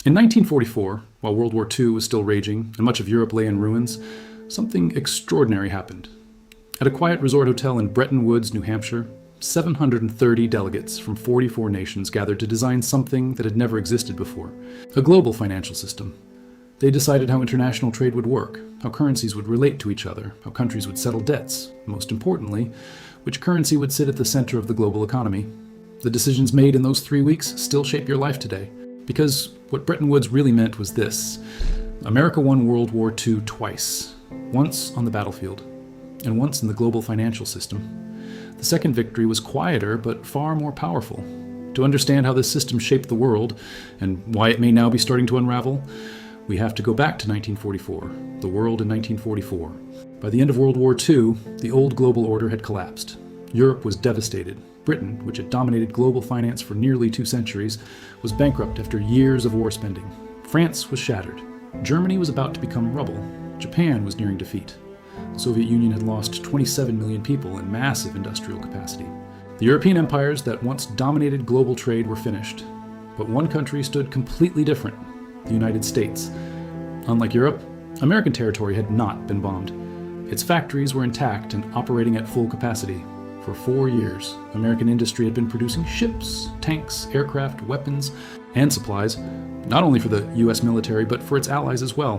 In 1944, while World War II was still raging and much of Europe lay in ruins, something extraordinary happened. At a quiet resort hotel in Bretton Woods, New Hampshire, 730 delegates from 44 nations gathered to design something that had never existed before, a global financial system. They decided how international trade would work, how currencies would relate to each other, how countries would settle debts, and most importantly, which currency would sit at the center of the global economy. The decisions made in those 3 weeks still shape your life today. Because what Bretton Woods really meant was this: America won World War II twice, once on the battlefield, and once in the global financial system. The second victory was quieter, but far more powerful. To understand how this system shaped the world, and why it may now be starting to unravel, we have to go back to 1944, the world in 1944. By the end of World War II, the old global order had collapsed. Europe was devastated. Britain, which had dominated global finance for nearly 2 centuries, was bankrupt after years of war spending. France was shattered. Germany was about to become rubble. Japan was nearing defeat. The Soviet Union had lost 27 million people and massive industrial capacity. The European empires that once dominated global trade were finished. But one country stood completely different: the United States. Unlike Europe, American territory had not been bombed. Its factories were intact and operating at full capacity. For 4 years, American industry had been producing ships, tanks, aircraft, weapons, and supplies, not only for the US military, but for its allies as well.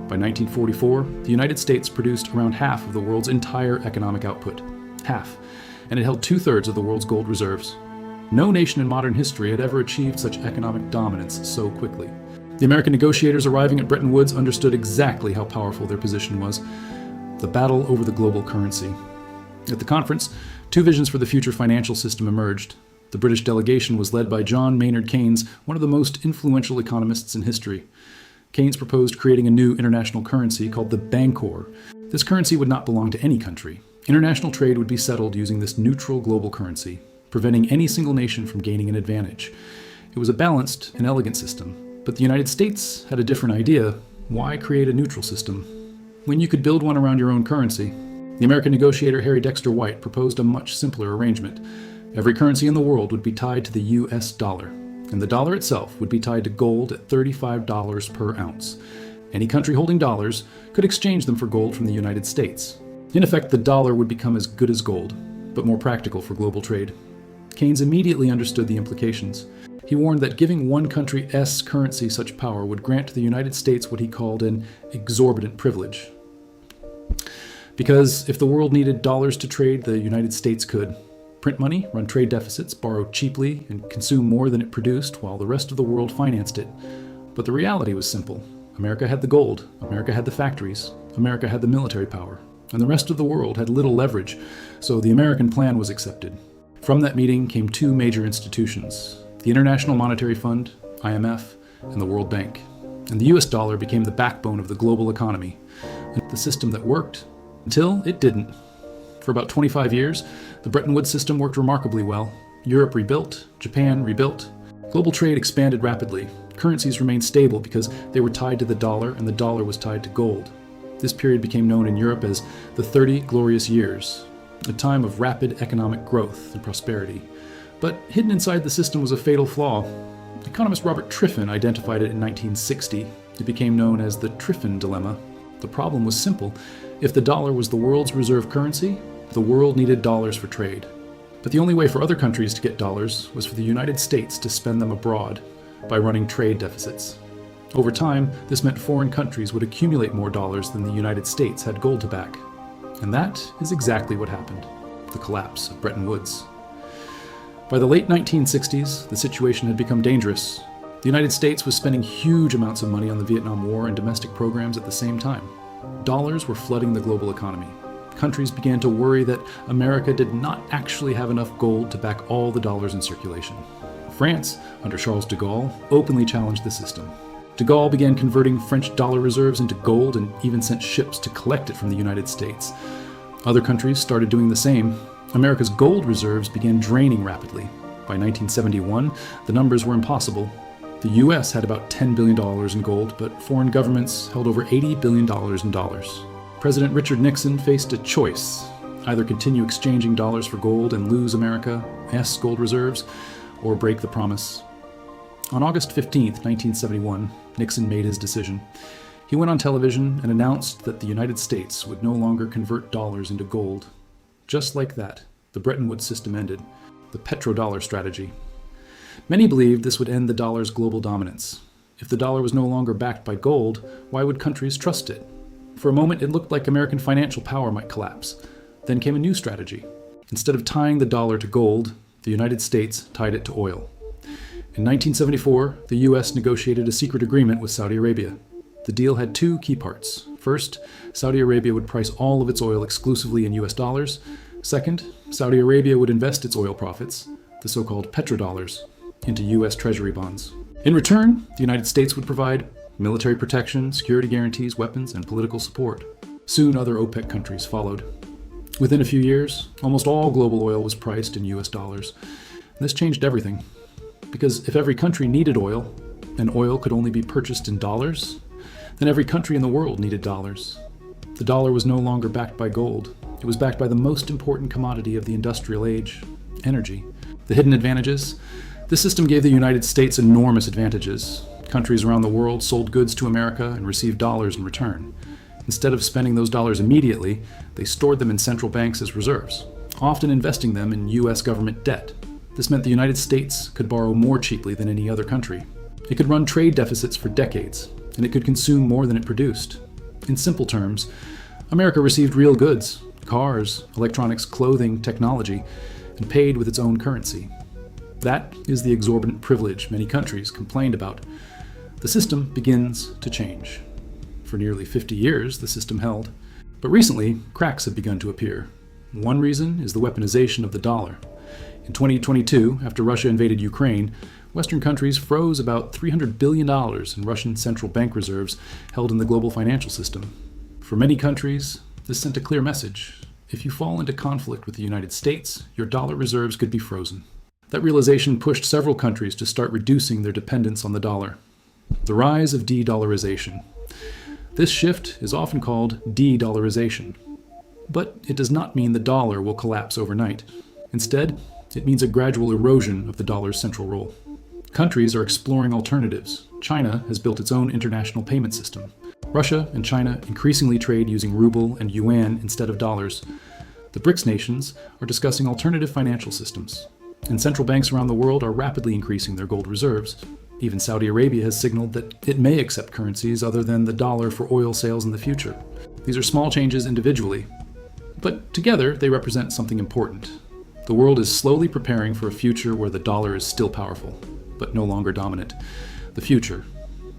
By 1944, the United States produced around half of the world's entire economic output. Half. And it held 2/3 of the world's gold reserves. No nation in modern history had ever achieved such economic dominance so quickly. The American negotiators arriving at Bretton Woods understood exactly how powerful their position was: the battle over the global currency. At the conference, 2 visions for the future financial system emerged. The British delegation was led by John Maynard Keynes, one of the most influential economists in history. Keynes proposed creating a new international currency called the Bancor. This currency would not belong to any country. International trade would be settled using this neutral global currency, preventing any single nation from gaining an advantage. It was a balanced and elegant system, but the United States had a different idea. Why create a neutral system when you could build one around your own currency? The American negotiator Harry Dexter White proposed a much simpler arrangement. Every currency in the world would be tied to the US dollar, and the dollar itself would be tied to gold at $35 per ounce. Any country holding dollars could exchange them for gold from the United States. In effect, the dollar would become as good as gold, but more practical for global trade. Keynes immediately understood the implications. He warned that giving one country's currency such power would grant to the United States what he called an exorbitant privilege. Because if the world needed dollars to trade, the United States could print money, run trade deficits, borrow cheaply, and consume more than it produced while the rest of the world financed it. But the reality was simple. America had the gold, America had the factories, America had the military power, and the rest of the world had little leverage, so the American plan was accepted. From that meeting came 2 major institutions: the International Monetary Fund, IMF, and the World Bank. And the US dollar became the backbone of the global economy, the system that worked until it didn't. For about 25 years, the Bretton Woods system worked remarkably well. Europe rebuilt, Japan rebuilt. Global trade expanded rapidly. Currencies remained stable because they were tied to the dollar, and the dollar was tied to gold. This period became known in Europe as the 30 Glorious Years, a time of rapid economic growth and prosperity. But hidden inside the system was a fatal flaw. Economist Robert Triffin identified it in 1960. It became known as the Triffin Dilemma. The problem was simple. If the dollar was the world's reserve currency, the world needed dollars for trade. But the only way for other countries to get dollars was for the United States to spend them abroad by running trade deficits. Over time, this meant foreign countries would accumulate more dollars than the United States had gold to back. And that is exactly what happened: the collapse of Bretton Woods. By the late 1960s, the situation had become dangerous. The United States was spending huge amounts of money on the Vietnam War and domestic programs at the same time. Dollars were flooding the global economy. Countries began to worry that America did not actually have enough gold to back all the dollars in circulation. France, under Charles de Gaulle, openly challenged the system. De Gaulle began converting French dollar reserves into gold and even sent ships to collect it from the United States. Other countries started doing the same. America's gold reserves began draining rapidly. By 1971, the numbers were impossible. The US had about $10 billion in gold, but foreign governments held over $80 billion in dollars. President Richard Nixon faced a choice: either continue exchanging dollars for gold and lose America's gold reserves, or break the promise. On August 15th, 1971, Nixon made his decision. He went on television and announced that the United States would no longer convert dollars into gold. Just like that, the Bretton Woods system ended, the petrodollar strategy. Many believed this would end the dollar's global dominance. If the dollar was no longer backed by gold, why would countries trust it? For a moment, it looked like American financial power might collapse. Then came a new strategy. Instead of tying the dollar to gold, the United States tied it to oil. In 1974, the U.S. negotiated a secret agreement with Saudi Arabia. The deal had two key parts. First, Saudi Arabia would price all of its oil exclusively in U.S. dollars. Second, Saudi Arabia would invest its oil profits, the so-called petrodollars, into U.S. Treasury bonds. In return, the United States would provide military protection, security guarantees, weapons, and political support. Soon other OPEC countries followed. Within a few years, almost all global oil was priced in U.S. dollars. This changed everything. Because if every country needed oil, and oil could only be purchased in dollars, then every country in the world needed dollars. The dollar was no longer backed by gold. It was backed by the most important commodity of the industrial age, energy. The hidden advantages? This system gave the United States enormous advantages. Countries around the world sold goods to America and received dollars in return. Instead of spending those dollars immediately, they stored them in central banks as reserves, often investing them in U.S. government debt. This meant the United States could borrow more cheaply than any other country. It could run trade deficits for decades, and it could consume more than it produced. In simple terms, America received real goods, cars, electronics, clothing, technology, and paid with its own currency. That is the exorbitant privilege many countries complained about. The system begins to change. For nearly 50 years, the system held. But recently, cracks have begun to appear. One reason is the weaponization of the dollar. In 2022, after Russia invaded Ukraine, Western countries froze about $300 billion in Russian central bank reserves held in the global financial system. For many countries, this sent a clear message. If you fall into conflict with the United States, your dollar reserves could be frozen. That realization pushed several countries to start reducing their dependence on the dollar. The rise of de-dollarization. This shift is often called de-dollarization. But it does not mean the dollar will collapse overnight. Instead, it means a gradual erosion of the dollar's central role. Countries are exploring alternatives. China has built its own international payment system. Russia and China increasingly trade using ruble and yuan instead of dollars. The BRICS nations are discussing alternative financial systems. And central banks around the world are rapidly increasing their gold reserves. Even Saudi Arabia has signaled that it may accept currencies other than the dollar for oil sales in the future. These are small changes individually, but together they represent something important. The world is slowly preparing for a future where the dollar is still powerful, but no longer dominant. The future.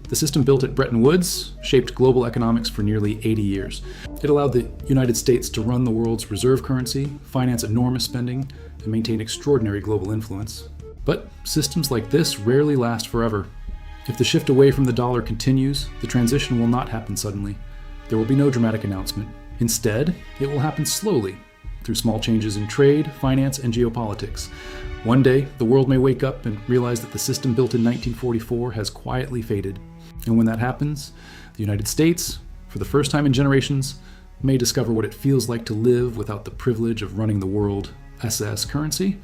The system built at Bretton Woods shaped global economics for nearly 80 years. It allowed the United States to run the world's reserve currency, finance enormous spending, and maintain extraordinary global influence. But systems like this rarely last forever. If the shift away from the dollar continues, the transition will not happen suddenly. There will be no dramatic announcement. Instead, it will happen slowly, through small changes in trade, finance, and geopolitics. One day, the world may wake up and realize that the system built in 1944 has quietly faded. And when that happens, the United States, for the first time in generations, may discover what it feels like to live without the privilege of running the world SS currency